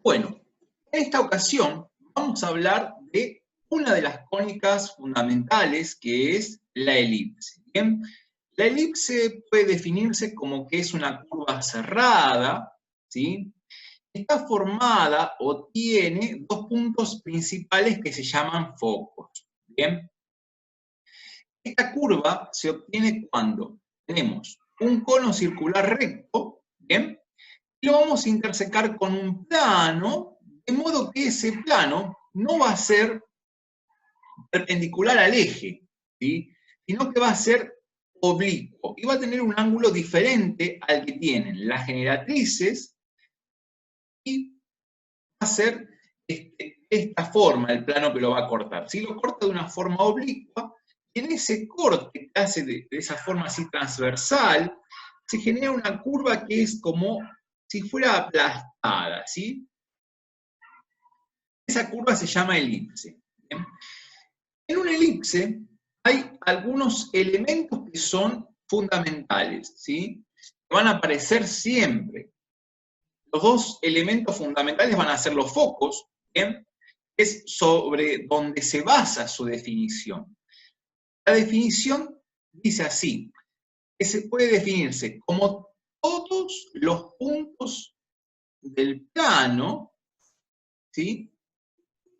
Bueno, en esta ocasión vamos a hablar de una de las cónicas fundamentales, que es la elipse. ¿Bien? La elipse puede definirse como que es una curva cerrada, ¿sí? Está formada o tiene dos puntos principales que se llaman focos. ¿Bien? Esta curva se obtiene cuando tenemos un cono circular recto, ¿bien? Y lo vamos a intersecar con un plano, de modo que ese plano no va a ser perpendicular al eje, ¿sí? Sino que va a ser oblicuo y va a tener un ángulo diferente al que tienen las generatrices y va a ser esta forma, el plano que lo va a cortar. Si lo corta de una forma oblicua, en ese corte que hace de esa forma así transversal, se genera una curva que es como si fuera aplastada, ¿sí? Esa curva se llama elipse. ¿Bien? En una elipse hay algunos elementos que son fundamentales, ¿sí? Van a aparecer siempre. Los dos elementos fundamentales van a ser los focos, ¿bien? Es sobre donde se basa su definición. La definición dice así, que se puede definirse como todos los puntos del plano, ¿sí?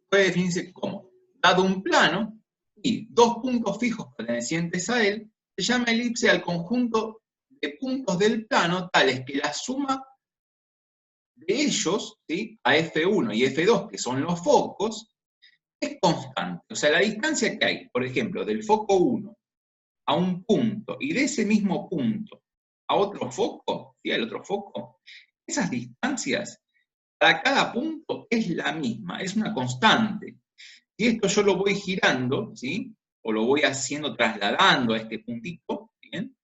Puede definirse como, dado un plano y dos puntos fijos pertenecientes a él, se llama elipse al conjunto de puntos del plano tales que la suma de ellos, ¿sí? A F1 y F2, que son los focos, es constante. O sea, la distancia que hay, por ejemplo, del foco 1 a un punto y de ese mismo punto a otro foco, ¿sí? Al otro foco, esas distancias para cada punto es la misma, es una constante. Si esto yo lo voy girando, ¿sí? O lo voy haciendo, trasladando a este puntito, ¿bien?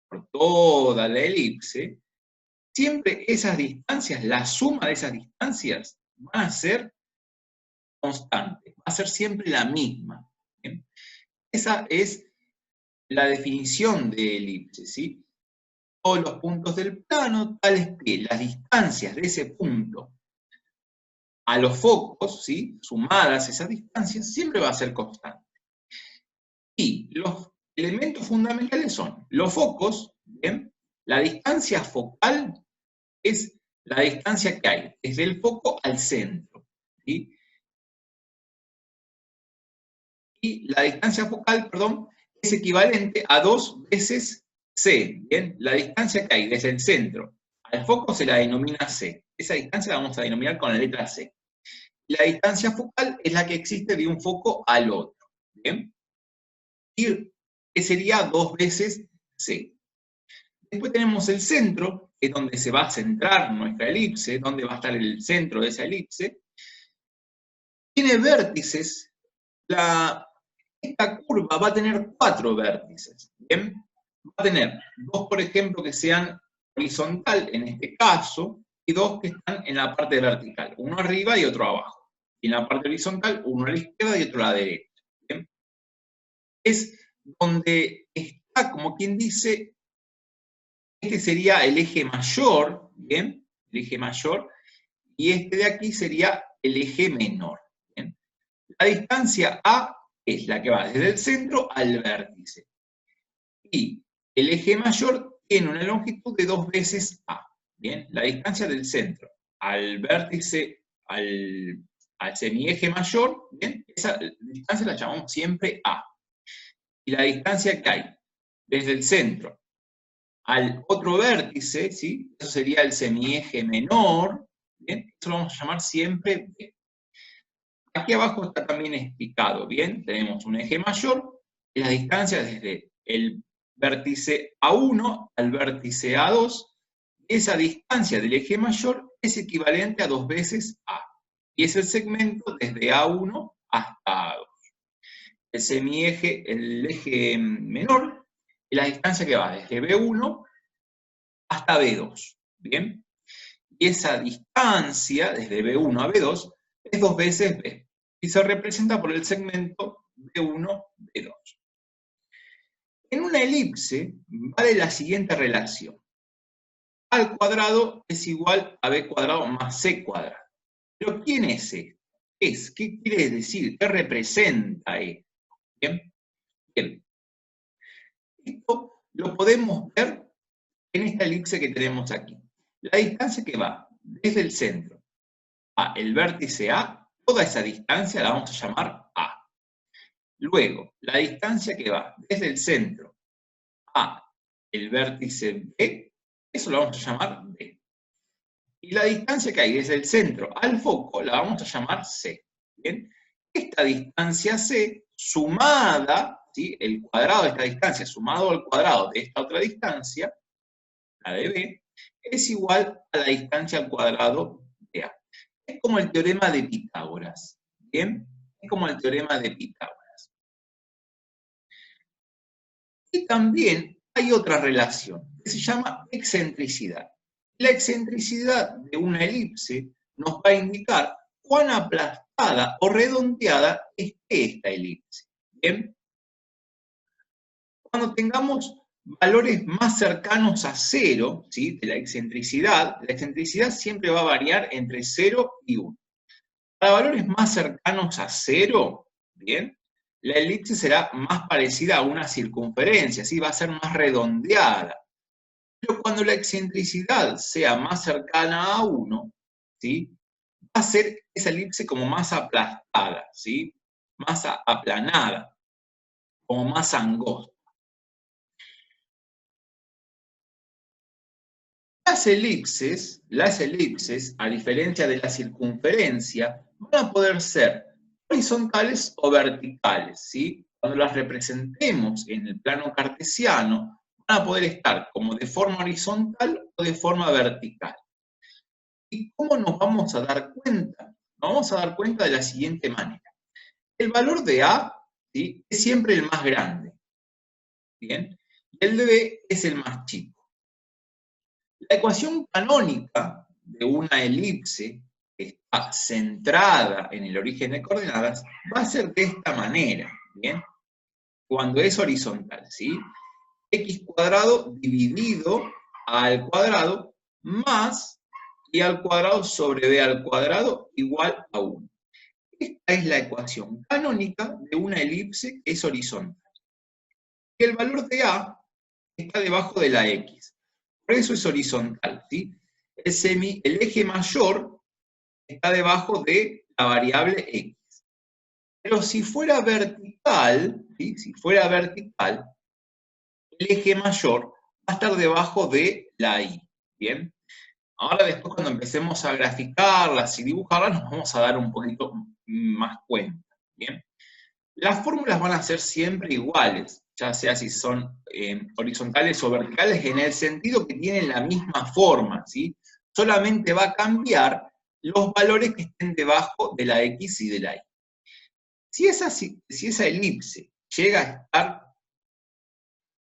Por toda la elipse, siempre esas distancias, la suma de esas distancias, van a ser constantes, va a ser siempre la misma. ¿Bien? Esa es la definición de elipse, ¿sí? Todos los puntos del plano, tales que las distancias de ese punto a los focos, ¿sí? Sumadas esas distancias, siempre va a ser constante. Y los elementos fundamentales son los focos, ¿bien? La distancia focal es la distancia que hay desde el foco al centro, ¿sí? Y la distancia focal, perdón, es equivalente a 2 veces C, ¿bien? La distancia que hay desde el centro al foco se la denomina C. Esa distancia la vamos a denominar con la letra C. La distancia focal es la que existe de un foco al otro, ¿bien? Y que sería 2 veces C. Después tenemos el centro, que es donde se va a centrar nuestra elipse, donde va a estar el centro de esa elipse. Tiene vértices. Esta curva va a tener 4 vértices, ¿bien? Va a tener 2, por ejemplo, que sean horizontal, en este caso, y 2 que están en la parte vertical, uno arriba y otro abajo. Y en la parte horizontal, uno a la izquierda y otro a la derecha, ¿bien? Es donde está, como quien dice, este sería el eje mayor, ¿bien? El eje mayor, y este de aquí sería el eje menor, ¿bien? La distancia A es la que va desde el centro al vértice. Y el eje mayor tiene una longitud de 2 veces A, ¿bien? La distancia del centro al vértice, al semieje mayor, ¿bien? Esa distancia la llamamos siempre A. Y la distancia que hay desde el centro al otro vértice, ¿sí? Eso sería el semieje menor, ¿bien? Eso lo vamos a llamar siempre B. Aquí abajo está también explicado, ¿bien? Tenemos un eje mayor, la distancia desde el vértice A1 al vértice A2, esa distancia del eje mayor es equivalente a 2 veces A, y es el segmento desde A1 hasta A2. El semieje, el eje menor, es la distancia que va desde B1 hasta B2, ¿bien? Y esa distancia, desde B1 a B2, es 2 veces B, y se representa por el segmento B1, B2. En una elipse vale la siguiente relación. A al cuadrado es igual a B cuadrado más C cuadrado. Pero ¿quién es esto? ¿Qué quiere decir? ¿Qué representa esto? ¿Bien? Bien. Esto lo podemos ver en esta elipse que tenemos aquí. La distancia que va desde el centro a el vértice A, toda esa distancia la vamos a llamar A. Luego, la distancia que va desde el centro a el vértice B, eso lo vamos a llamar B. Y la distancia que hay desde el centro al foco la vamos a llamar C. ¿Bien? Esta distancia C, sumada, ¿sí? El cuadrado de esta distancia sumado al cuadrado de esta otra distancia, la de B, es igual a la distancia al cuadrado de A. Es como el teorema de Pitágoras. ¿Bien? Es como el teorema de Pitágoras. Y también hay otra relación que se llama excentricidad. La excentricidad de una elipse nos va a indicar cuán aplastada o redondeada esté esta elipse. ¿Bien? Cuando tengamos valores más cercanos a 0, ¿sí? De la excentricidad siempre va a variar entre 0 y 1. Para valores más cercanos a 0, ¿bien? La elipse será más parecida a una circunferencia, ¿sí? Va a ser más redondeada. Pero cuando la excentricidad sea más cercana a 1, ¿sí? Va a ser esa elipse como más aplastada, ¿sí? Más aplanada, como más angosta. Las elipses, a diferencia de la circunferencia, van a poder ser horizontales o verticales, ¿sí? Cuando las representemos en el plano cartesiano, van a poder estar como de forma horizontal o de forma vertical. ¿Y cómo nos vamos a dar cuenta? Nos vamos a dar cuenta de la siguiente manera. El valor de A, ¿sí? Es siempre el más grande, ¿bien? Y el de B es el más chico. La ecuación canónica de una elipse que está centrada en el origen de coordenadas va a ser de esta manera, ¿bien? Cuando es horizontal, ¿sí? X cuadrado dividido a al cuadrado más y al cuadrado sobre b al cuadrado igual a 1. Esta es la ecuación canónica de una elipse que es horizontal. Y el valor de A está debajo de la X. Por eso es horizontal, ¿sí? El eje mayor está debajo de la variable X. Pero si fuera vertical, ¿sí? Si fuera vertical, el eje mayor va a estar debajo de la Y, ¿bien? Ahora después cuando empecemos a graficarlas y dibujarlas nos vamos a dar un poquito más cuenta, ¿bien? Las fórmulas van a ser siempre iguales, ya sea si son horizontales o verticales, en el sentido que tienen la misma forma, ¿sí? Solamente va a cambiar los valores que estén debajo de la X y de la Y. Si esa elipse llega a estar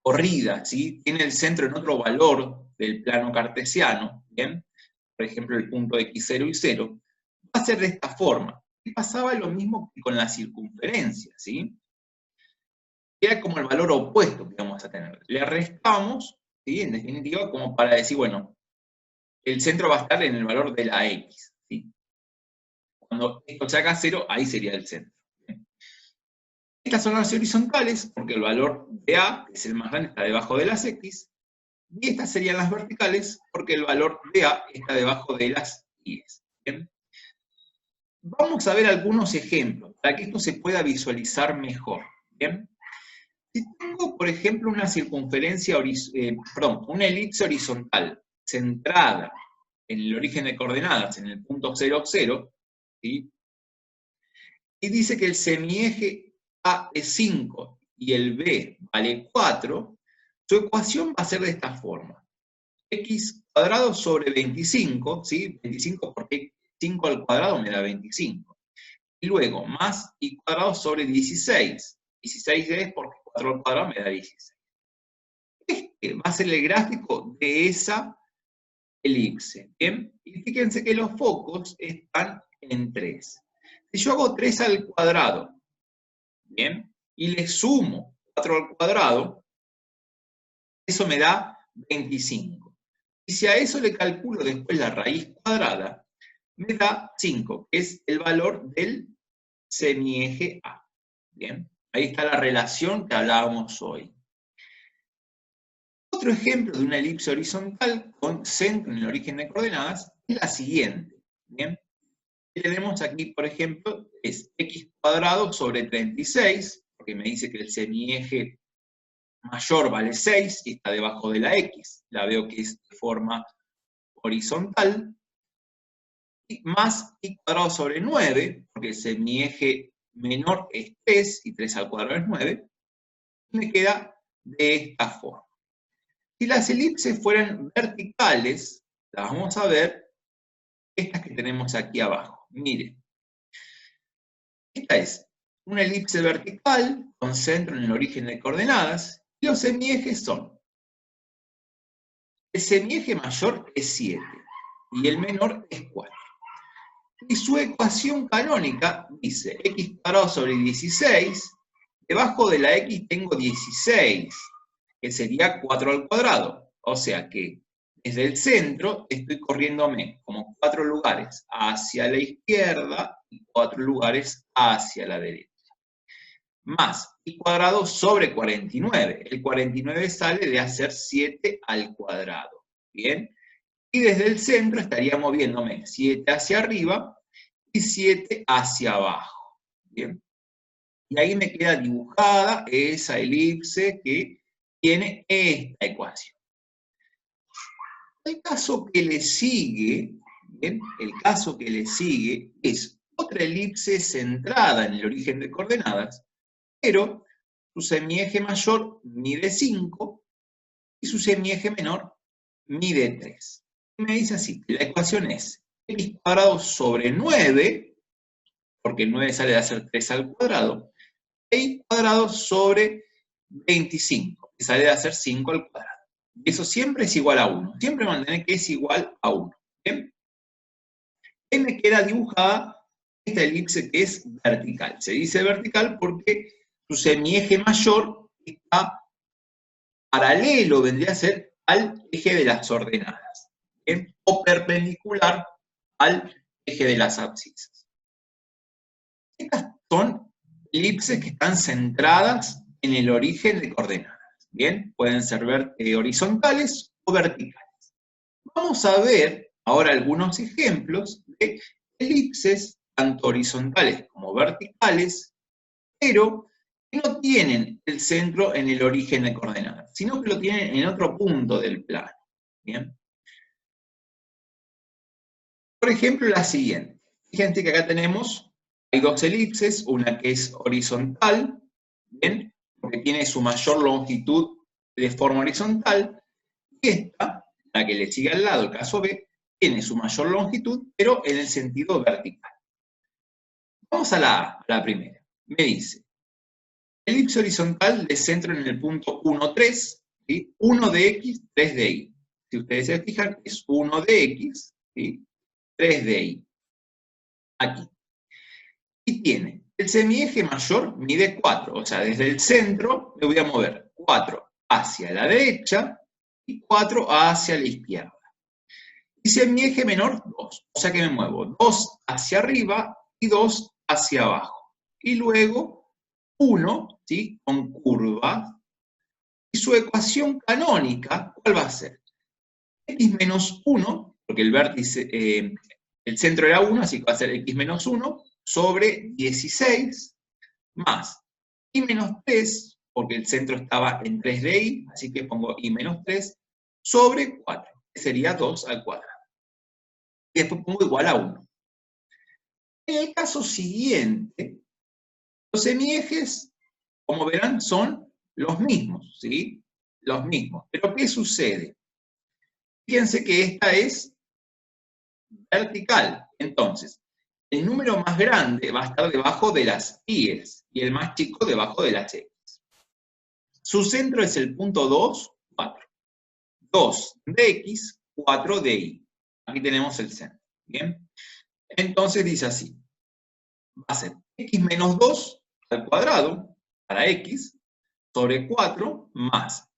corrida, ¿sí? Tiene el centro en otro valor del plano cartesiano, ¿bien? Por ejemplo, el punto X0 y 0, va a ser de esta forma. Y pasaba lo mismo que con la circunferencia, ¿sí? Era como el valor opuesto que vamos a tener. Le restamos, ¿sí? En definitiva, como para decir, bueno, el centro va a estar en el valor de la X, ¿sí? Cuando esto saca 0, ahí sería el centro. ¿Bien? Estas son las horizontales, porque el valor de A, que es el más grande, está debajo de las X, y estas serían las verticales, porque el valor de A está debajo de las Y. ¿Bien? Vamos a ver algunos ejemplos, para que esto se pueda visualizar mejor. ¿Bien? Si tengo, por ejemplo, una una elipse horizontal centrada en el origen de coordenadas, en el punto 0, 0, ¿sí? Y dice que el semieje A es 5 y el B vale 4, su ecuación va a ser de esta forma. X cuadrado sobre 25, ¿sí? 25 porque 5 al cuadrado me da 25. Y luego, más y cuadrado sobre 16. 16 es porque 4 al cuadrado me da 16. Este va a ser el gráfico de esa elipse, ¿bien? Y fíjense que los focos están en 3. Si yo hago 3 al cuadrado, ¿bien? Y le sumo 4 al cuadrado, eso me da 25. Y si a eso le calculo después la raíz cuadrada, me da 5, que es el valor del semieje A. Bien, ahí está la relación que hablábamos hoy. Otro ejemplo de una elipse horizontal con centro en el origen de coordenadas es la siguiente. Bien, que tenemos aquí, por ejemplo, es x cuadrado sobre 36, porque me dice que el semieje mayor vale 6 y está debajo de la x. La veo que es de forma horizontal. Y más y cuadrado sobre 9, porque el semieje menor es 3 y 3 al cuadrado es 9, y me queda de esta forma. Si las elipses fueran verticales, las vamos a ver, estas que tenemos aquí abajo. Miren, esta es una elipse vertical con centro en el origen de coordenadas, y los semiejes son, el semieje mayor es 7, y el menor es 4. Y su ecuación canónica dice x cuadrado sobre 16, debajo de la x tengo 16, que sería 4 al cuadrado. O sea que desde el centro estoy corriéndome como 4 lugares hacia la izquierda y 4 lugares hacia la derecha. Más y cuadrado sobre 49. El 49 sale de hacer 7 al cuadrado. ¿Bien? Y desde el centro estaría moviéndome 7 hacia arriba y 7 hacia abajo. ¿Bien? Y ahí me queda dibujada esa elipse que tiene esta ecuación. El caso que le sigue, ¿bien? El caso que le sigue es otra elipse centrada en el origen de coordenadas, pero su semieje mayor mide 5 y su semieje menor mide 3. Y me dice así, la ecuación es x cuadrado sobre 9, porque 9 sale de hacer 3 al cuadrado, y cuadrado sobre 25, que sale de hacer 5 al cuadrado. Y eso siempre es igual a 1. Siempre mantener que es igual a 1. ¿Bien? Y me queda dibujada esta elipse que es vertical. Se dice vertical porque su semieje mayor está paralelo, vendría a ser al eje de las ordenadas. ¿Bien? O perpendicular al eje de las abscisas. Estas son elipses que están centradas en el origen de coordenadas. Bien, pueden ser horizontales o verticales. Vamos a ver ahora algunos ejemplos de elipses, tanto horizontales como verticales, pero que no tienen el centro en el origen de coordenadas, sino que lo tienen en otro punto del plano. Bien. Por ejemplo, la siguiente. Fíjense que acá tenemos, hay dos elipses, una que es horizontal, ¿bien? Porque tiene su mayor longitud de forma horizontal, y esta, la que le sigue al lado, el caso B, tiene su mayor longitud, pero en el sentido vertical. Vamos a la primera. Me dice, elipse horizontal de centro en el punto 1, 3, ¿sí? 1 de X, 3 de Y. Si ustedes se fijan, es 1 de X, ¿sí? 3 de Y. Aquí. Y tiene, el semieje mayor mide 4, o sea, desde el centro me voy a mover 4 hacia la derecha y 4 hacia la izquierda. Y semieje menor 2, o sea que me muevo 2 hacia arriba y 2 hacia abajo. Y luego 1, ¿sí? Con curva. Y su ecuación canónica, ¿cuál va a ser? X menos 1, porque el vértice, el centro era 1, así que va a ser X menos 1, sobre 16, más Y menos 3, porque el centro estaba en 3 de Y, así que pongo Y menos 3, sobre 4, que sería 2 al cuadrado. Y después pongo igual a 1. En el caso siguiente, los semiejes, como verán, son los mismos, ¿sí? Los mismos. Pero ¿qué sucede? Fíjense que esta es vertical. Entonces, el número más grande va a estar debajo de las Y's y el más chico debajo de las X. Su centro es el punto 2, 4. 2 de X, 4 de Y. Aquí tenemos el centro. ¿Bien? Entonces dice así. Va a ser X menos 2 al cuadrado para X sobre 4 más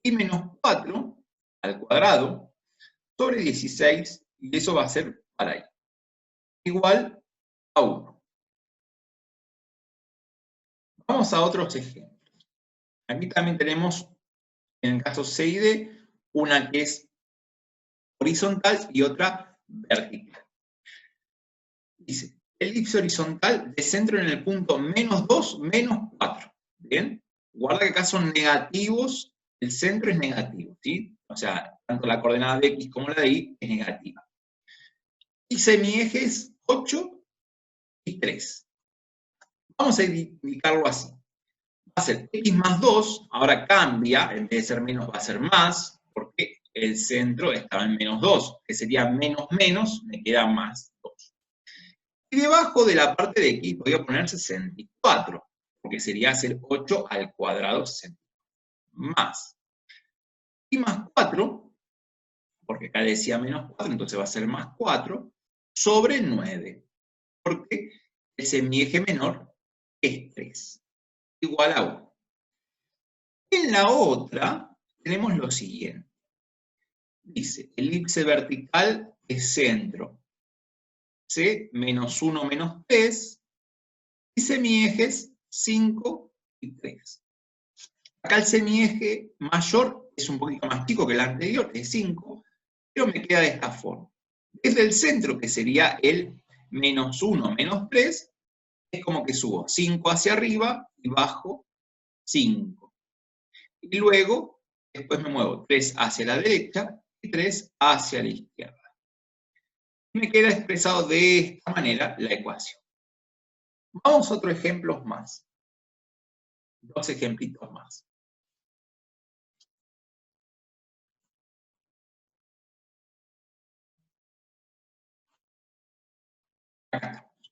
Y menos 4 al cuadrado sobre 16 y eso va a ser para Y. igual a 1. Vamos a otros ejemplos. Aquí también tenemos, en el caso C y D, una que es horizontal y otra vertical. Dice, elipse horizontal de centro en el punto -2, -4. ¿Bien? Guarda que acá son negativos, el centro es negativo, ¿sí? O sea, tanto la coordenada de X como la de Y es negativa. Y semiejes 8 y 3. Vamos a indicarlo así. Va a ser X más 2, ahora cambia, en vez de ser menos va a ser más, porque el centro estaba en -2, que sería menos menos, me queda más 2. Y debajo de la parte de X voy a poner 64, porque sería hacer 8 al cuadrado 64. Más. Y más 4, porque acá decía menos 4, entonces va a ser más 4, sobre 9. Porque el semieje menor es 3. Igual a 1. En la otra tenemos lo siguiente. Dice, elipse vertical de centro. C, -1, -3. Y semiejes 5 y 3. Acá el semieje mayor es un poquito más chico que el anterior, es 5, pero me queda de esta forma. Desde el centro, que sería el -1, -3, es como que subo 5 hacia arriba y bajo 5. Y luego, después me muevo 3 hacia la derecha y 3 hacia la izquierda. Y me queda expresado de esta manera la ecuación. Vamos a otros ejemplos más. 2 ejemplitos más. Acá estamos.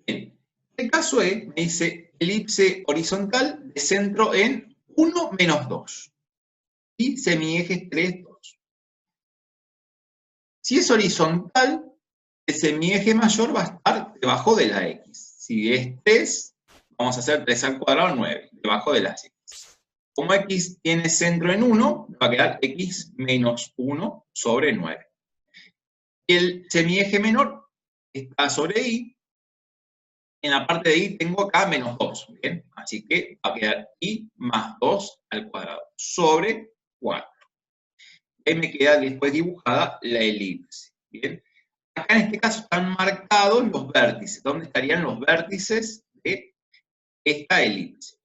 Bien. El caso E me dice elipse horizontal de centro en 1, -2. Y semiejes 3, 2. Si es horizontal, el semieje mayor va a estar debajo de la X. Si es 3, vamos a hacer 3 al cuadrado, 9, debajo de las X. Como X tiene centro en 1, va a quedar X menos 1 sobre 9. Y el semieje menor está sobre Y. En la parte de Y tengo acá -2, ¿bien? Así que va a quedar Y más 2 al cuadrado, sobre 4. Ahí me queda después dibujada la elipse, ¿bien? Acá en este caso están marcados los vértices. ¿Dónde estarían los vértices de esta elipse?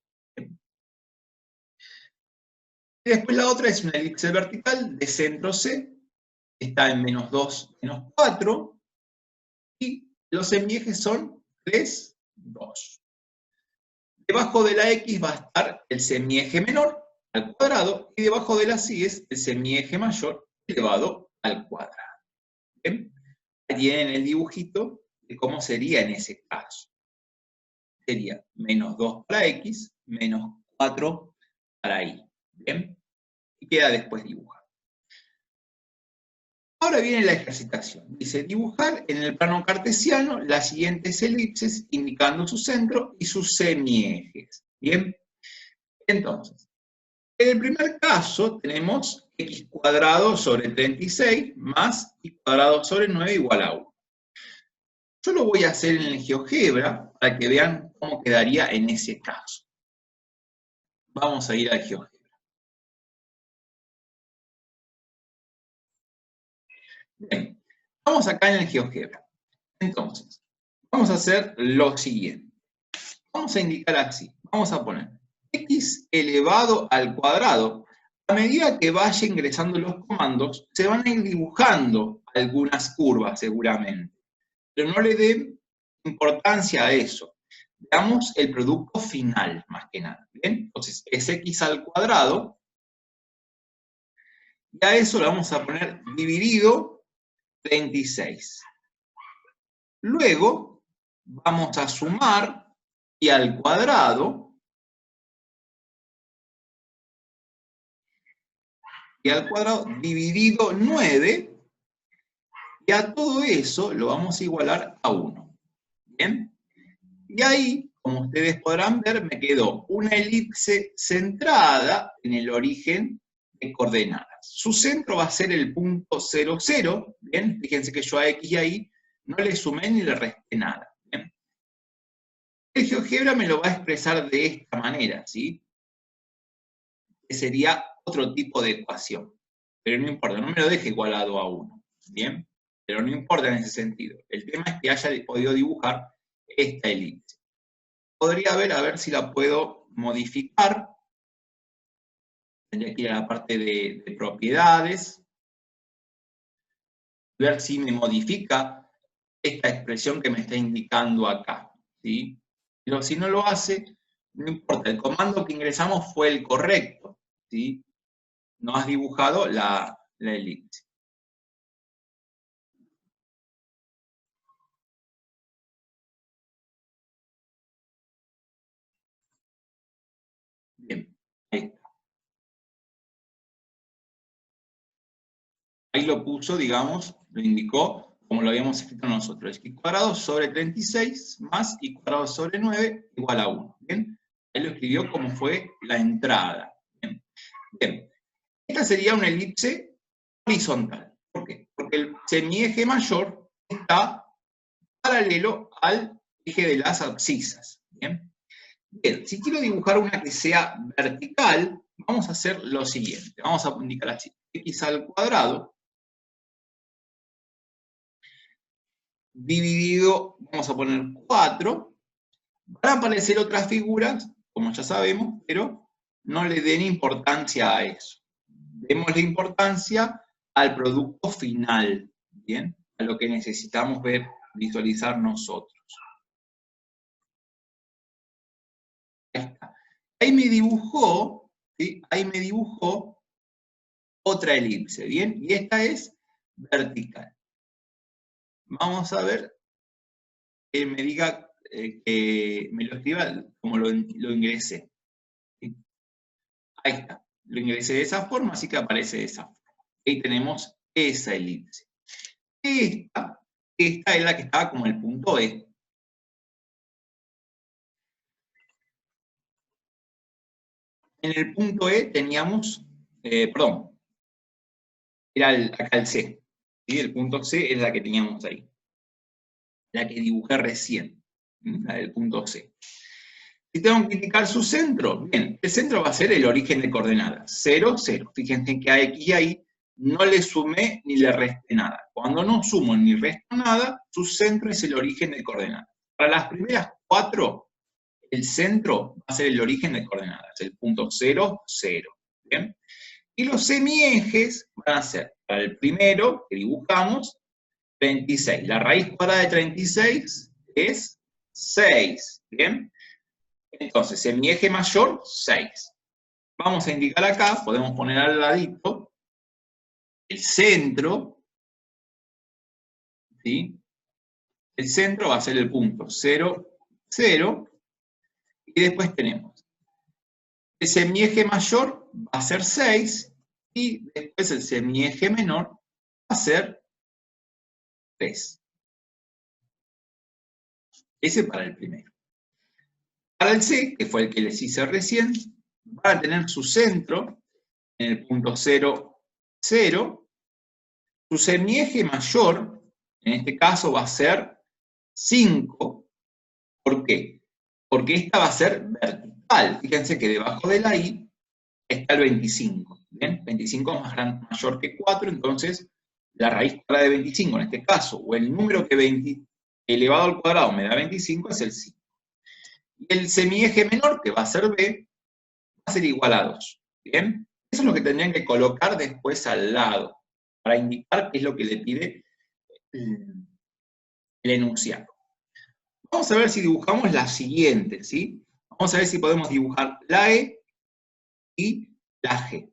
Y después la otra es una elipse vertical de centro C, está en -2, -4, y los semiejes son 3, 2. Debajo de la X va a estar el semieje menor al cuadrado, y debajo de la Y es el semieje mayor elevado al cuadrado. ¿Bien? Ahí tienen el dibujito de cómo sería en ese caso. Sería -2 para X, -4 para Y. ¿Bien? Y queda después dibujado. Ahora viene la ejercitación. Dice, dibujar en el plano cartesiano las siguientes elipses indicando su centro y sus semiejes. ¿Bien? Entonces, en el primer caso tenemos x cuadrado sobre 36 más y cuadrado sobre 9 igual a 1. Yo lo voy a hacer en el GeoGebra para que vean cómo quedaría en ese caso. Vamos a ir al GeoGebra. Bien, vamos acá en el GeoGebra. Entonces, vamos a hacer lo siguiente. Vamos a indicar así. Vamos a poner x elevado al cuadrado. A medida que vaya ingresando los comandos, se van a ir dibujando algunas curvas seguramente. Pero no le den importancia a eso. Veamos el producto final, más que nada. ¿Bien? Entonces, es x al cuadrado. Y a eso le vamos a poner dividido 36. Luego, vamos a sumar y al cuadrado. Y al cuadrado dividido 9. Y a todo eso lo vamos a igualar a 1. ¿Bien? Y ahí, como ustedes podrán ver, me quedó una elipse centrada en el origen de coordenadas. Su centro va a ser el punto 0, 0. ¿Bien? Fíjense que yo a X y a Y no le sumé ni le resté nada. ¿Bien? El GeoGebra me lo va a expresar de esta manera, ¿sí? Que sería otro tipo de ecuación. Pero no importa, no me lo deje igualado a 1. ¿Bien? Pero no importa en ese sentido. El tema es que haya podido dibujar esta elipse. Podría ver, a ver si la puedo modificar. Tendría que ir a la parte de propiedades. Ver si me modifica esta expresión que me está indicando acá. ¿Sí? Pero si no lo hace, no importa. El comando que ingresamos fue el correcto. ¿Sí? No has dibujado la elipse. Bien, ahí está. Ahí lo puso, digamos, lo indicó como lo habíamos escrito nosotros. Y cuadrado sobre 36 más y cuadrado sobre 9 igual a 1. ¿Bien? Ahí lo escribió como fue la entrada. Bien. Bien. Esta sería una elipse horizontal. ¿Por qué? Porque el semieje mayor está paralelo al eje de las abscisas. ¿Bien? Bien, si quiero dibujar una que sea vertical, vamos a hacer lo siguiente. Vamos a indicar así, x al cuadrado dividido, vamos a poner 4. Van a aparecer otras figuras, como ya sabemos, pero no le den importancia a eso. Demos importancia al producto final, ¿bien? A lo que necesitamos ver, visualizar nosotros. Ahí está. Ahí me dibujó, ¿sí? Ahí me dibujó otra elipse, ¿bien? Y esta es vertical. Vamos a ver que me diga, que me lo escriba como lo ingresé. ¿Sí? Ahí está. Lo ingresé de esa forma, así que aparece de esa forma. Ahí tenemos esa elipse. Esta es la que estaba como el punto E. En el punto E teníamos, perdón, era acá el C. ¿Sí? El punto C es la que teníamos ahí. La que dibujé recién. La del punto C. Si tengo que indicar su centro, bien, el centro va a ser el origen de coordenadas. 0, 0. Fíjense que a X ahí no le sumé ni le resté nada. Cuando no sumo ni resto nada, su centro es el origen de coordenadas. Para las primeras 4, el centro va a ser el origen de coordenadas, el punto 0, 0. ¿Bien? Y los semiejes van a ser, para el primero que dibujamos, 36. La raíz cuadrada de 36 es 6. ¿Bien? Entonces, semieje mayor, 6. Vamos a indicar acá, podemos poner al ladito, el centro, ¿sí? El centro va a ser el punto 0, 0, y después tenemos el semieje mayor va a ser 6, y después el semieje menor va a ser 3. Ese para el primero. Para el C, que fue el que les hice recién, va a tener su centro en el punto 0, 0. Su semieje mayor, en este caso, va a ser 5. ¿Por qué? Porque esta va a ser vertical. Fíjense que debajo de la I está el 25. ¿Bien? 25 es mayor que 4, entonces la raíz cuadrada de 25 en este caso, o el número que 20 elevado al cuadrado me da 25, es el 5. Y el semieje menor, que va a ser B, va a ser igual a 2. ¿Bien? Eso es lo que tendrían que colocar después al lado, para indicar qué es lo que le pide el enunciado. Vamos a ver si dibujamos la siguiente, ¿sí? Vamos a ver si podemos dibujar la E y la G.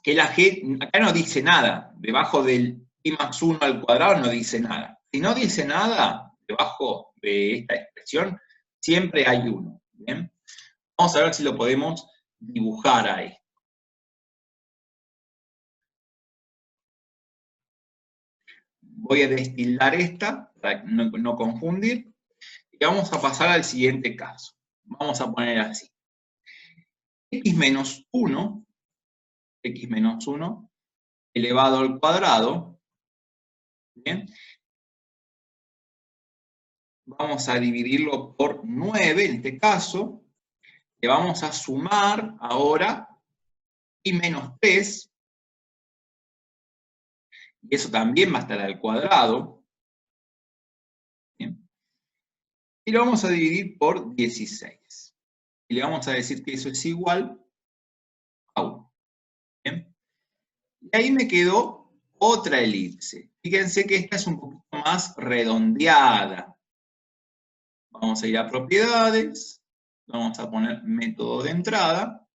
Que la G, acá no dice nada, debajo del I más 1 al cuadrado no dice nada. Si no dice nada, debajo de esta expresión, siempre hay 1. ¿Bien? Vamos a ver si lo podemos dibujar ahí. Voy a destildar esta, para no confundir, y vamos a pasar al siguiente caso. Vamos a poner así. X menos 1 elevado al cuadrado, ¿bien? vamos a dividirlo por 9 en este caso, le vamos a sumar ahora y menos 3, y eso también va a estar al cuadrado. Bien. Y lo vamos a dividir por 16. Y le vamos a decir que eso es igual a 1. Bien. Y ahí me quedó otra elipse. Fíjense que esta es un poquito más redondeada. Vamos a ir a propiedades, vamos a poner método de entrada.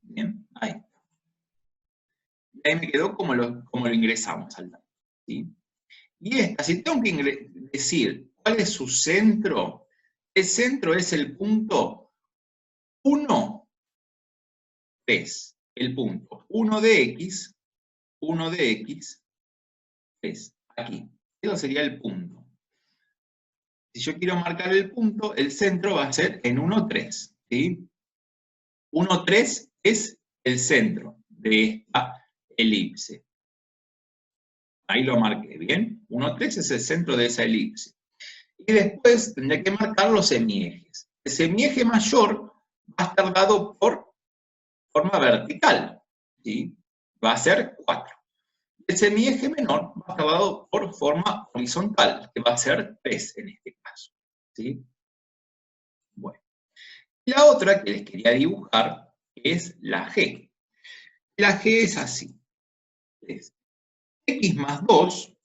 Bien, ahí. Y ahí me quedó como lo ingresamos al dato. ¿Sí? Y esta, si tengo que decir cuál es su centro, el centro es el punto 1, 3. El punto 1 de X, 3. Aquí. Eso sería el punto. Si yo quiero marcar el punto, el centro va a ser en 1, 3. ¿Sí? 1, 3 es el centro de esta elipse. Ahí lo marqué, ¿bien? 1, 3 es el centro de esa elipse. Y después tendría que marcar los semiejes. El semieje mayor va a estar dado por forma vertical, ¿sí? Va a ser 4. El semieje menor va a estar dado por forma horizontal, que va a ser 3 en este caso, ¿sí? Bueno. La otra que les quería dibujar es la G. La G es así. Es X más 2,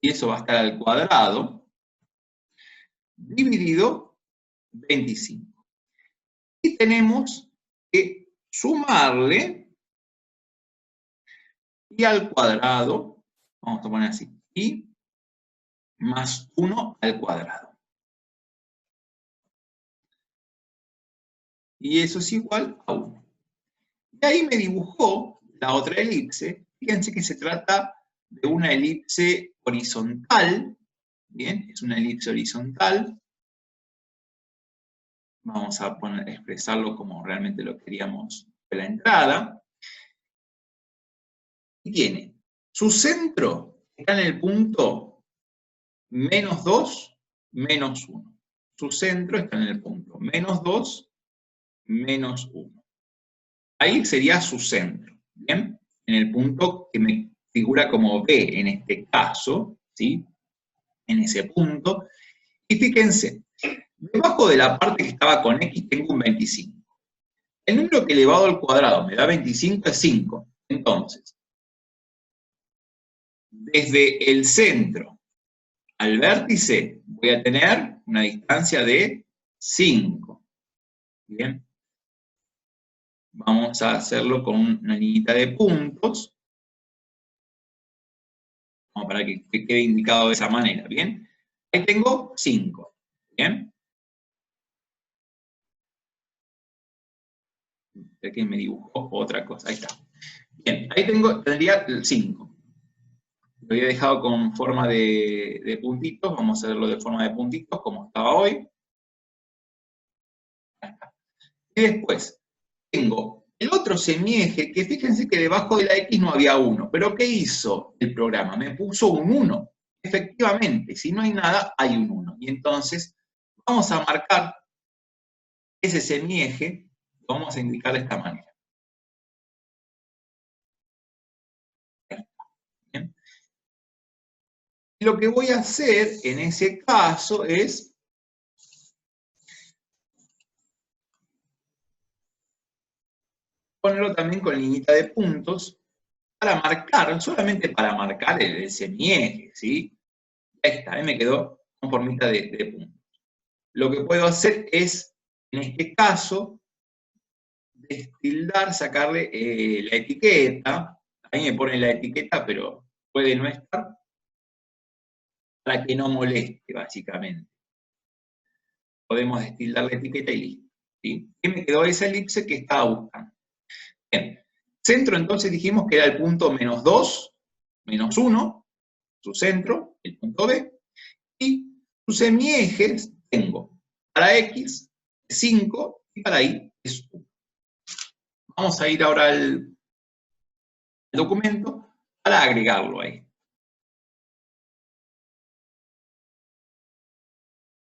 y eso va a estar al cuadrado, dividido 25. Y tenemos que sumarle y al cuadrado, vamos a poner así, y más 1 al cuadrado. Y eso es igual a 1. Y ahí me dibujó la otra elipse. Fíjense que se trata de una elipse horizontal. Bien, es una elipse horizontal. Vamos a expresarlo como realmente lo queríamos de la entrada. Y tiene su centro está en el punto menos 2, menos 1. Su centro está en el punto menos 2, menos 1. Ahí sería su centro, ¿bien? En el punto que me figura como B en este caso, ¿sí? En ese punto. Y fíjense, debajo de la parte que estaba con X tengo un 25. El número que elevado al cuadrado me da 25 es 5. Entonces, desde el centro al vértice voy a tener una distancia de 5. Bien. Vamos a hacerlo con una liñita de puntos. Como para que quede indicado de esa manera. Bien. Ahí tengo 5. Bien. Que me dibujó otra cosa. Ahí está. Bien. Ahí tendría el 5. Lo había dejado con forma de puntitos. Vamos a hacerlo de forma de puntitos como estaba hoy. Ahí está. Y después tengo el otro semieje, que fíjense que debajo de la X no había 1. ¿Pero qué hizo el programa? Me puso un 1. Efectivamente, si no hay nada, hay un 1. Y entonces vamos a marcar ese semieje, lo vamos a indicar de esta manera. ¿Bien? Y lo que voy a hacer en ese caso es ponerlo también con liñita de puntos para marcar, solamente para marcar el semieje, ¿sí? Ahí está, ahí me quedó con formita de puntos. Lo que puedo hacer es, en este caso, destildar, sacarle la etiqueta. Ahí me pone la etiqueta, pero puede no estar, para que no moleste, básicamente. Podemos destildar la etiqueta y listo. ¿Sí? Y me quedó esa elipse que estaba buscando. Bien. Centro, entonces dijimos que era el punto menos 2, menos 1, su centro, el punto B, y sus semiejes tengo para X 5 y para Y es 1. Vamos a ir ahora al documento para agregarlo ahí.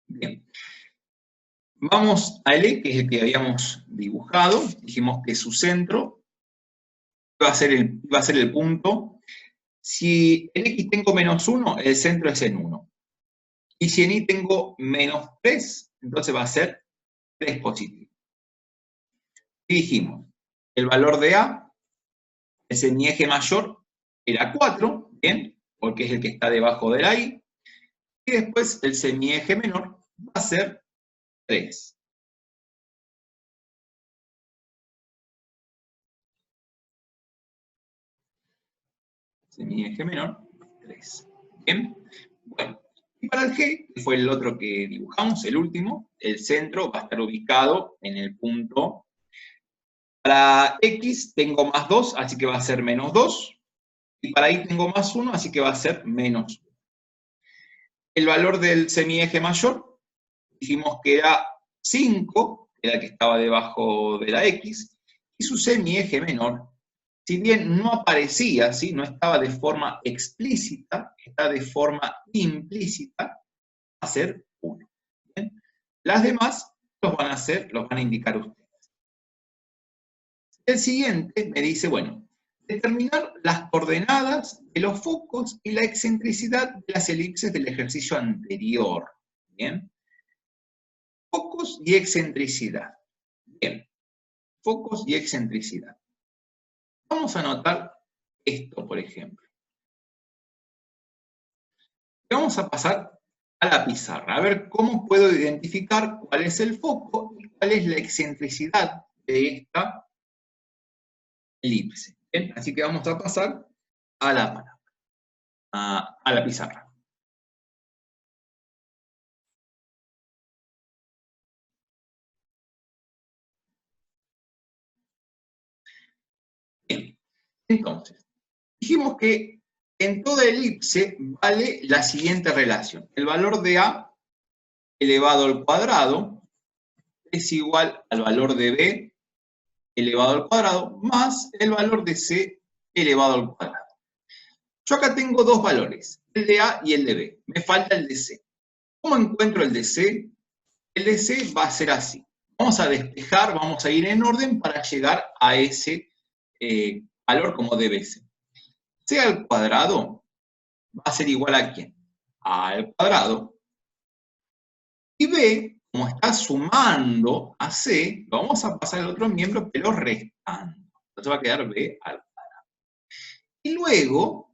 Bien. Vamos a L, que es el que habíamos dibujado. Dijimos que su centro va a ser el punto. Si en X tengo -1, el centro es en 1. Y si en Y tengo -3, entonces va a ser 3 positivo. Y dijimos, el valor de A, ese mi eje mayor, era 4, ¿bien? Porque es el que está debajo de la Y. Y después el semieje menor va a ser 3. Semieje menor, 3. Bien. Bueno, y para el G, que fue el otro que dibujamos, el último, el centro va a estar ubicado en el punto. Para X tengo +2, así que va a ser -2. Y para Y tengo +1, así que va a ser -1. El valor del semieje mayor, dijimos que era 5, que era el que estaba debajo de la X, y su semieje menor, si bien no aparecía, ¿sí? No estaba de forma explícita, está de forma implícita, va a ser 1. ¿Bien? Las demás los van a indicar ustedes. El siguiente me dice, bueno, determinar las coordenadas de los focos y la excentricidad de las elipses del ejercicio anterior. ¿Bien? Focos y excentricidad. Bien, focos y excentricidad. Vamos a anotar esto, por ejemplo. Vamos a pasar a la pizarra, a ver cómo puedo identificar cuál es el foco y cuál es la excentricidad de esta elipse. ¿Bien? Así que vamos a pasar a la pizarra. Bien, entonces, dijimos que en toda elipse vale la siguiente relación. El valor de A elevado al cuadrado es igual al valor de B elevado al cuadrado más el valor de C elevado al cuadrado. Yo acá tengo dos valores, el de A y el de B. Me falta el de C. ¿Cómo encuentro el de C? El de C va a ser así. Vamos a despejar, vamos a ir en orden para llegar a ese valor como debe ser. C al cuadrado va a ser igual a ¿quién? A al cuadrado. Y B, como está sumando a C, lo vamos a pasar al otro miembro, pero restando. Entonces va a quedar B al cuadrado. Y luego,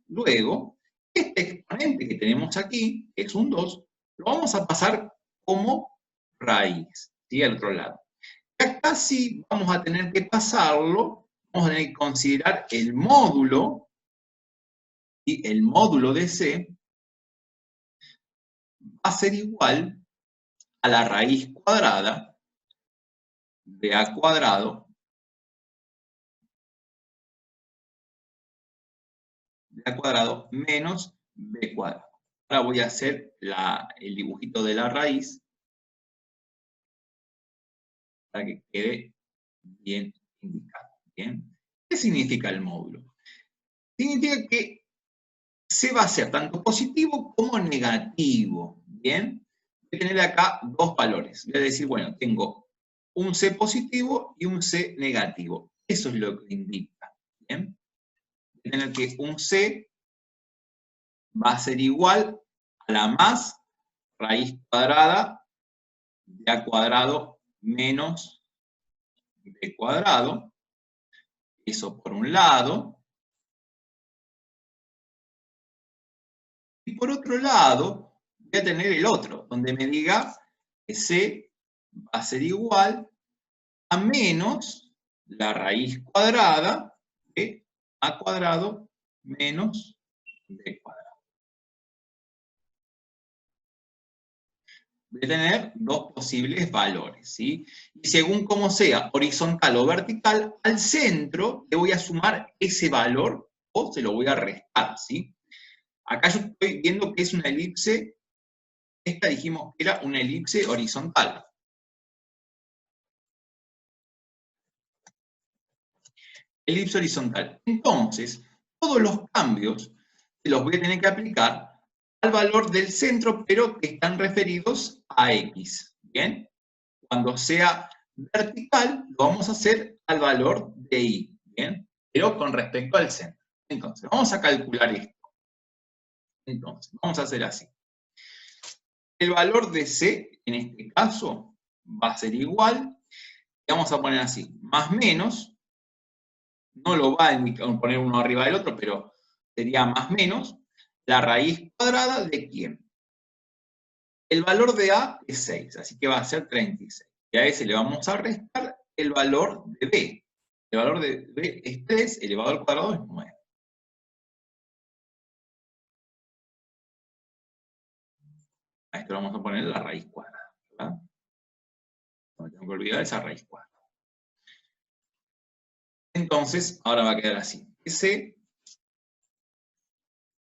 este exponente que tenemos aquí, que es un 2, lo vamos a pasar como raíz, ¿sí? Al otro lado. Y acá sí vamos a tener que pasarlo, vamos a tener que considerar el módulo, y el módulo de C va a ser igual a la raíz cuadrada de A cuadrado menos B cuadrado. Ahora voy a hacer el dibujito de la raíz para que quede bien indicado. ¿Bien? ¿Qué significa el módulo? Significa que C va a ser tanto positivo como negativo. ¿Bien? Voy a tener acá dos valores. Voy a decir, bueno, tengo un C positivo y un C negativo. Eso es lo que indica. ¿Bien? Voy a tener que un C va a ser igual a la más raíz cuadrada de A cuadrado menos B cuadrado. Eso por un lado. Y por otro lado, voy a tener el otro, donde me diga que C va a ser igual a menos la raíz cuadrada de A cuadrado menos B cuadrado. Voy a tener dos posibles valores, ¿sí? Y según cómo sea, horizontal o vertical, al centro le voy a sumar ese valor o se lo voy a restar, ¿sí? Acá yo estoy viendo que es una elipse, esta dijimos que era una elipse horizontal. Elipse horizontal. Entonces, todos los cambios se los voy a tener que aplicar al valor del centro, pero que están referidos a X, ¿bien? Cuando sea vertical, lo vamos a hacer al valor de Y, ¿bien? Pero con respecto al centro. Entonces, vamos a calcular esto. Entonces, vamos a hacer así. El valor de C, en este caso, va a ser igual, y vamos a poner así, más menos, no lo va a poner uno arriba del otro, pero sería más menos, la raíz cuadrada de ¿quién? El valor de A es 6, así que va a ser 36. Y a ese le vamos a restar el valor de B. El valor de B es 3, elevado al cuadrado es 9. A esto le vamos a poner la raíz cuadrada, ¿verdad? No me tengo que olvidar esa raíz cuadrada. Entonces, ahora va a quedar así. C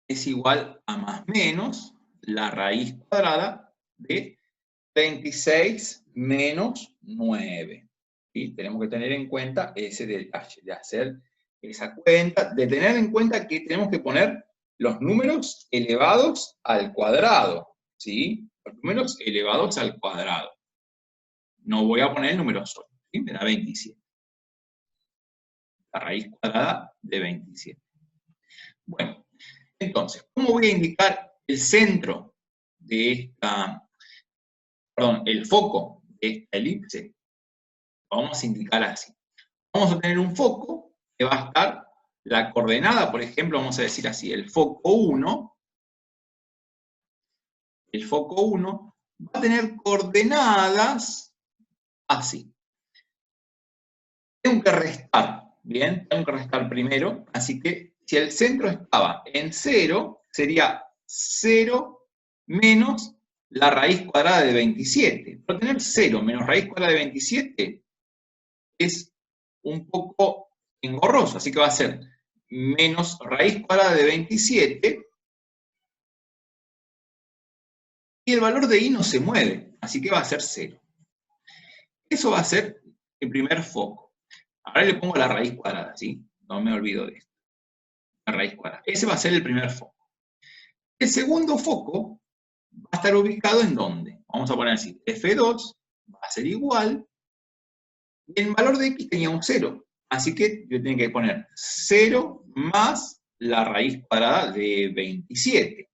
es igual a más menos la raíz cuadrada de 26 menos 9. ¿Sí? Tenemos que tener en cuenta ese detalle de hacer esa cuenta, de tener en cuenta que tenemos que poner los números elevados al cuadrado. ¿Sí? Los números elevados al cuadrado. No voy a poner el número solo. ¿Sí? Me da 27. La raíz cuadrada de 27. Bueno, entonces, ¿cómo voy a indicar el centro de esta, perdón, el foco de esta elipse? Vamos a indicar así. Vamos a tener un foco que va a estar, la coordenada, por ejemplo, vamos a decir así, el foco 1 va a tener coordenadas así. Tengo que restar, ¿bien? Tengo que restar primero, así que si el centro estaba en 0, sería 0 menos la raíz cuadrada de 27. Pero tener 0 menos raíz cuadrada de 27 es un poco engorroso, así que va a ser menos raíz cuadrada de 27, y el valor de Y no se mueve, así que va a ser 0. Eso va a ser el primer foco. Ahora le pongo la raíz cuadrada, ¿sí? No me olvido de esto. La raíz cuadrada. Ese va a ser el primer foco. El segundo foco va a estar ubicado ¿en dónde? Vamos a poner así, F2 va a ser igual, y el valor de X tenía un 0. Así que yo tengo que poner 0 más la raíz cuadrada de 27.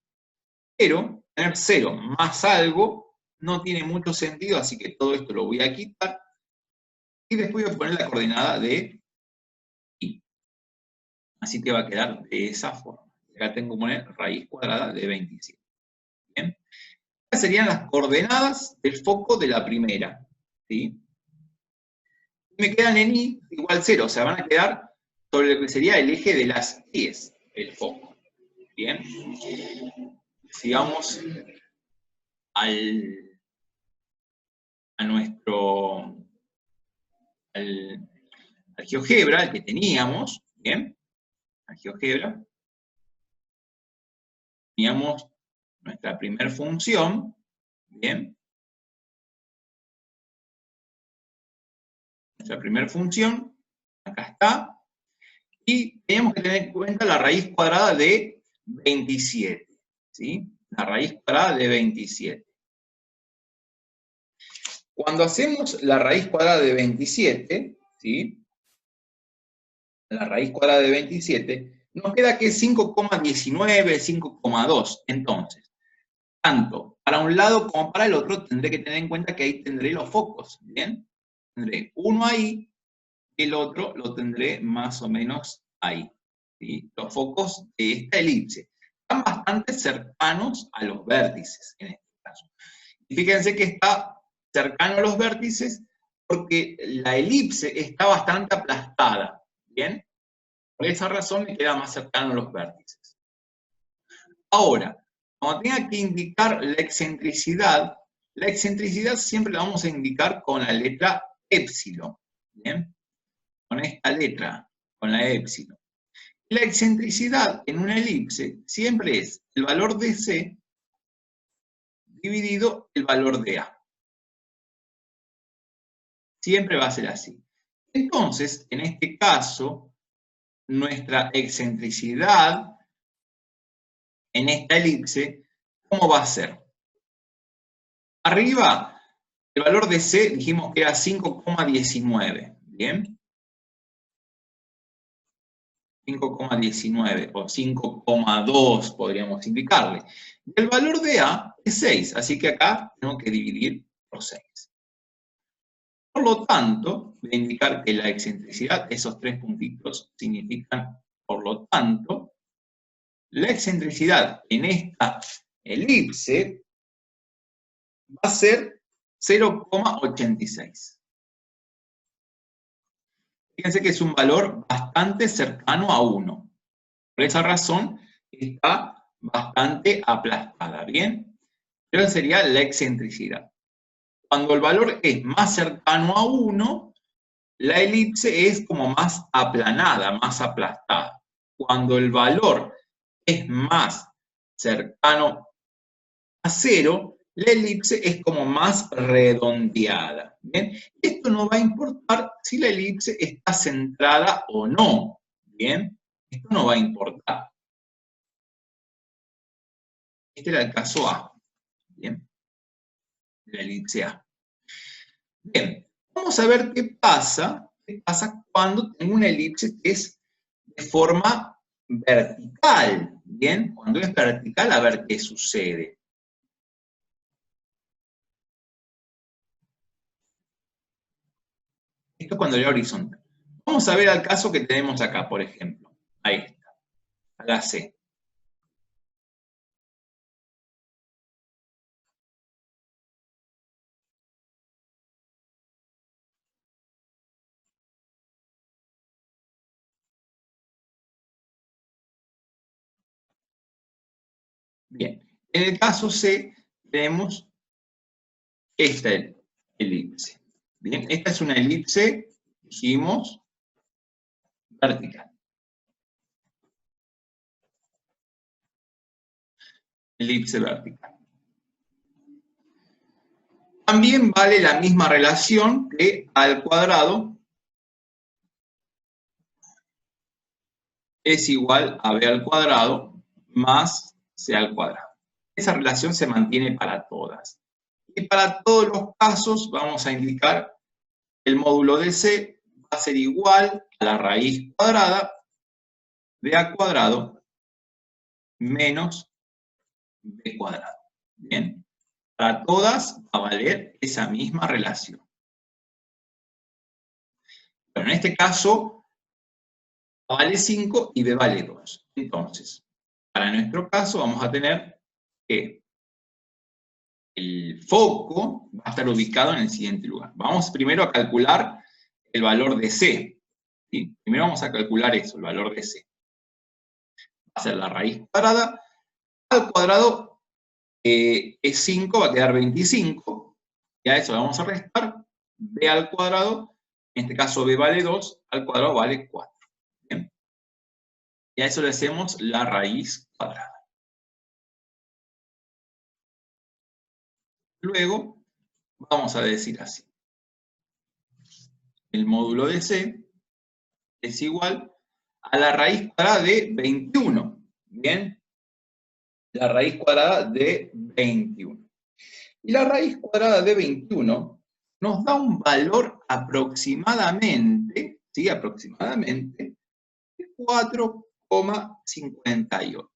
Pero tener 0 más algo no tiene mucho sentido, así que todo esto lo voy a quitar. Y después voy a poner la coordenada de Y. Así que va a quedar de esa forma. Acá tengo que poner raíz cuadrada de 27. ¿Bien? Estas serían las coordenadas del foco de la primera. ¿Sí? Me quedan en Y igual 0, o sea, van a quedar sobre lo que sería el eje de las Y's, el foco. Bien. Sigamos a nuestro al GeoGebra, el que teníamos, ¿bien? Al GeoGebra. Teníamos nuestra primera función, ¿bien? Nuestra primera función, acá está, y tenemos que tener en cuenta la raíz cuadrada de 27, ¿sí? La raíz cuadrada de 27. Cuando hacemos la raíz cuadrada de 27, ¿sí? La raíz cuadrada de 27, nos queda que es 5,19, 5,2. Entonces, tanto para un lado como para el otro, tendré que tener en cuenta que ahí tendré los focos, ¿bien? Tendré uno ahí, y el otro lo tendré más o menos ahí. ¿Sí? Los focos de esta elipse están bastante cercanos a los vértices, en este caso. Y fíjense que está cercano a los vértices porque la elipse está bastante aplastada, ¿bien? Por esa razón me queda más cercano a los vértices. Ahora, cuando tenga que indicar la excentricidad siempre la vamos a indicar con la letra épsilon, ¿bien? Con esta letra, con la épsilon. La excentricidad en una elipse siempre es el valor de C dividido el valor de A. Siempre va a ser así. Entonces, en este caso, nuestra excentricidad en esta elipse ¿cómo va a ser? Arriba, el valor de C dijimos que era 5,19, ¿bien? 5,19 o 5,2 podríamos indicarle. Y el valor de A es 6, así que acá tengo que dividir por 6. Por lo tanto, voy a indicar que la excentricidad, esos tres puntitos significan, por lo tanto, la excentricidad en esta elipse va a ser 0,86. Fíjense que es un valor bastante cercano a 1. Por esa razón está bastante aplastada, ¿bien? Pero sería la excentricidad. Cuando el valor es más cercano a 1, la elipse es como más aplanada, más aplastada. Cuando el valor es más cercano a 0, la elipse es como más redondeada. ¿Bien? Esto no va a importar si la elipse está centrada o no. ¿Bien? Esto no va a importar. Este era el caso A. ¿Bien? La elipse A. Bien, vamos a ver qué pasa cuando tengo una elipse que es de forma vertical. Bien, cuando es vertical, a ver qué sucede. Esto es cuando era horizontal. Vamos a ver al caso que tenemos acá, por ejemplo. A esta, a la C. Bien, en el caso C tenemos esta elipse. Bien, esta es una elipse, dijimos, vertical. Elipse vertical. También vale la misma relación que A al cuadrado es igual a B al cuadrado más C al cuadrado. Esa relación se mantiene para todas. Y para todos los casos vamos a indicar el módulo de C va a ser igual a la raíz cuadrada de A cuadrado menos B cuadrado. Bien, para todas va a valer esa misma relación. Pero en este caso, A vale 5 y B vale 2. Entonces, para nuestro caso vamos a tener que el foco va a estar ubicado en el siguiente lugar. Vamos primero a calcular el valor de C. ¿Sí? Primero vamos a calcular eso, el valor de C. Va a ser la raíz cuadrada. Al cuadrado es 5, va a quedar 25. Y a eso le vamos a restar. B al cuadrado, en este caso B vale 2, al cuadrado vale 4. ¿Bien? Y a eso le hacemos la raíz cuadrada. Luego, vamos a decir así. El módulo de C es igual a la raíz cuadrada de 21. ¿Bien? La raíz cuadrada de 21. Y la raíz cuadrada de 21 nos da un valor aproximadamente, ¿sí? Aproximadamente, de 4,58.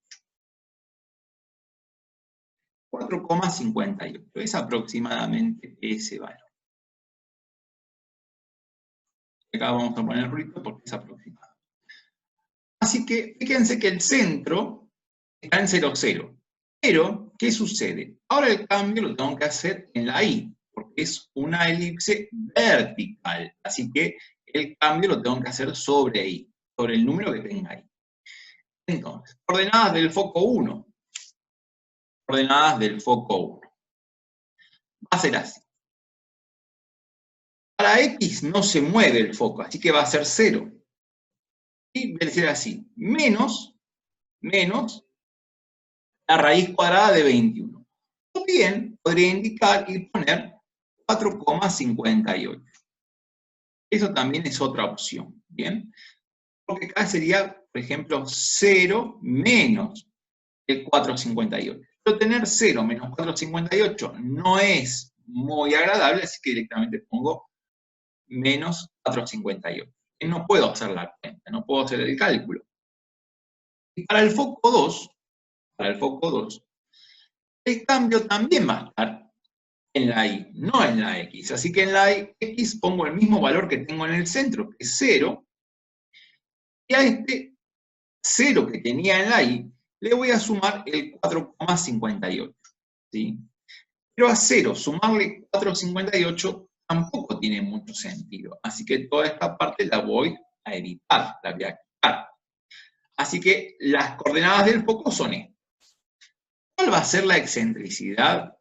4,58. Es aproximadamente ese valor. Acá vamos a poner ruido porque es aproximado. Así que fíjense que el centro está en 0, 0. Pero, ¿qué sucede? Ahora el cambio lo tengo que hacer en la I, porque es una elipse vertical. Así que el cambio lo tengo que hacer sobre I, sobre el número que tenga ahí. Entonces, coordenadas del foco 1. Coordenadas del foco 1. Va a ser así. Para X no se mueve el foco, así que va a ser 0. Y va a ser así, menos la raíz cuadrada de 21. O bien, podría indicar y poner 4,58. Eso también es otra opción, ¿bien? Porque acá sería, por ejemplo, 0 menos el 4,58. Pero tener 0 menos 4,58 no es muy agradable, así que directamente pongo menos 4,58. No puedo hacer la cuenta, no puedo hacer el cálculo. Y para el foco 2, el cambio también va a estar en la Y, no en la X. Así que en la X pongo el mismo valor que tengo en el centro, que es 0, y a este 0 que tenía en la Y le voy a sumar el 4,58. ¿Sí? Pero a 0 sumarle 4,58 tampoco tiene mucho sentido. Así que toda esta parte la voy a editar, la voy a quitar. Así que las coordenadas del foco son estas. ¿Cuál va a ser la excentricidad?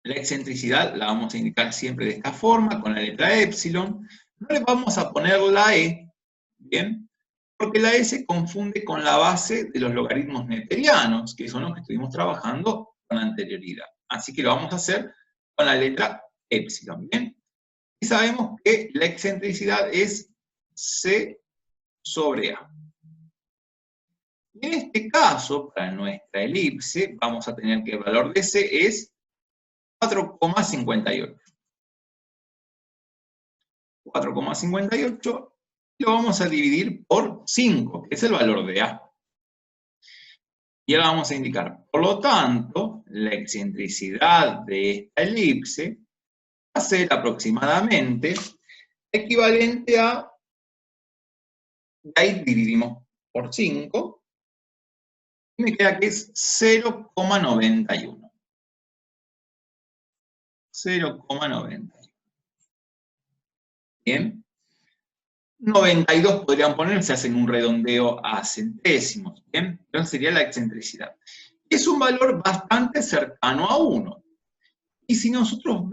La excentricidad la vamos a indicar siempre de esta forma, con la letra epsilon. No le vamos a poner la E, ¿bien? Porque la E se confunde con la base de los logaritmos neperianos, que son los que estuvimos trabajando con anterioridad. Así que lo vamos a hacer con la letra epsilon, ¿bien? Y sabemos que la excentricidad es C sobre A. En este caso, para nuestra elipse, vamos a tener que el valor de C es 4,58. 4,58 lo vamos a dividir por 5, que es el valor de A. Y ahora vamos a indicar, por lo tanto, la excentricidad de esta elipse va a ser aproximadamente equivalente a, ahí dividimos por 5, y me queda que es 0,91. 0,91. Bien. 92 podrían ponerse, hacen un redondeo a centésimos, ¿bien? Entonces sería la excentricidad. Es un valor bastante cercano a 1. Y si nosotros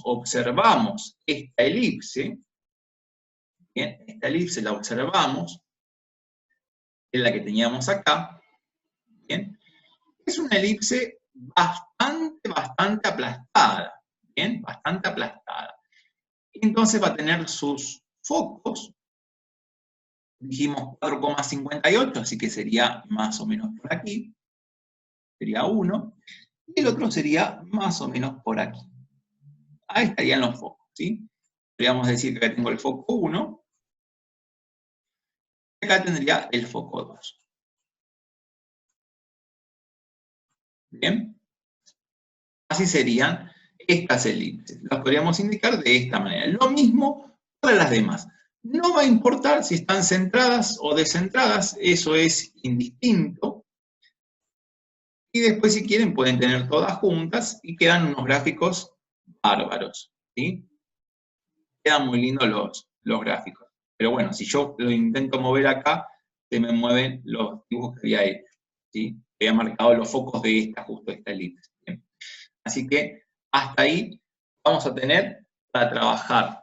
observamos esta elipse, ¿bien? Esta elipse la observamos, es la que teníamos acá, ¿bien? Es una elipse bastante aplastada, ¿bien? Bastante aplastada. Entonces va a tener sus focos, dijimos 4,58, así que sería más o menos por aquí, sería 1, y el otro sería más o menos por aquí. Ahí estarían los focos, ¿sí? Podríamos decir que acá tengo el foco 1, y acá tendría el foco 2. ¿Bien? Así serían estas elipses. Las podríamos indicar de esta manera. Lo mismo para las demás. No va a importar si están centradas o descentradas, eso es indistinto. Y después, si quieren, pueden tener todas juntas y quedan unos gráficos bárbaros, ¿sí? Quedan muy lindos los gráficos. Pero bueno, si yo lo intento mover acá, se me mueven los dibujos que había hecho, ¿sí? Había marcado los focos de justo esta elipse. ¿Bien? Así que hasta ahí vamos a tener para trabajar.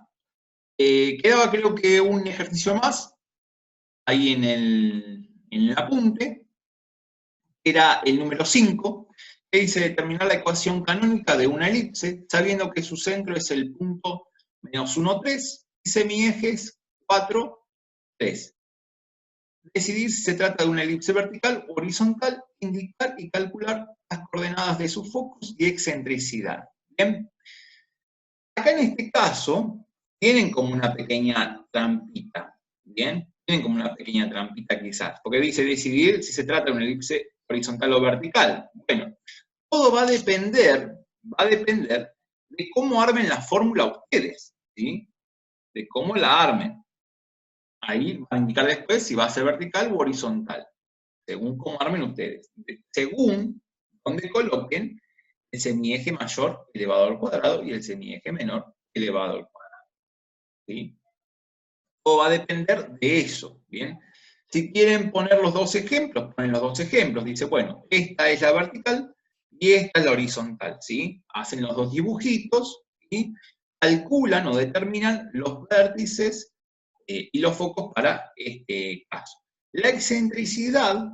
Quedaba creo que un ejercicio más, ahí en el apunte, era el número 5, que dice determinar la ecuación canónica de una elipse, sabiendo que su centro es el punto menos 1, 3, y semieje es 4, 3. Decidir si se trata de una elipse vertical o horizontal, indicar y calcular las coordenadas de sus focos y excentricidad. Bien. Acá en este caso, tienen como una pequeña trampita, ¿bien? Tienen como una pequeña trampita quizás, porque dice decidir si se trata de una elipse horizontal o vertical. Bueno, todo va a depender de cómo armen la fórmula ustedes, ¿sí? De cómo la armen. Ahí va a indicar después si va a ser vertical u horizontal, según cómo armen ustedes. Según dónde coloquen el semieje mayor elevado al cuadrado y el semieje menor elevado al cuadrado. ¿Sí? Todo va a depender de eso, ¿bien? Si quieren poner los dos ejemplos, ponen los dos ejemplos. Dice, bueno, esta es la vertical y esta es la horizontal, ¿sí? Hacen los dos dibujitos y calculan o determinan los vértices y los focos para este caso. La excentricidad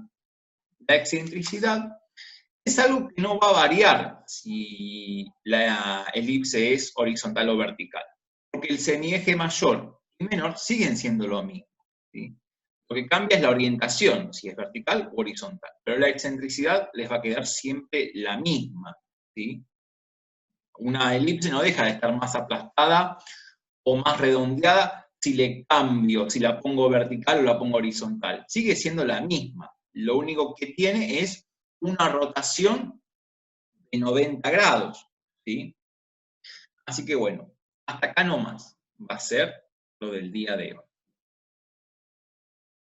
es algo que no va a variar si la elipse es horizontal o vertical, porque el semieje mayor y menor siguen siendo lo mismo, ¿sí? Lo que cambia es la orientación, si es vertical o horizontal. Pero la excentricidad les va a quedar siempre la misma, ¿sí? Una elipse no deja de estar más aplastada o más redondeada si le cambio, si la pongo vertical o la pongo horizontal. Sigue siendo la misma. Lo único que tiene es una rotación de 90 grados, ¿sí? Así que bueno, hasta acá nomás va a ser lo del día de hoy.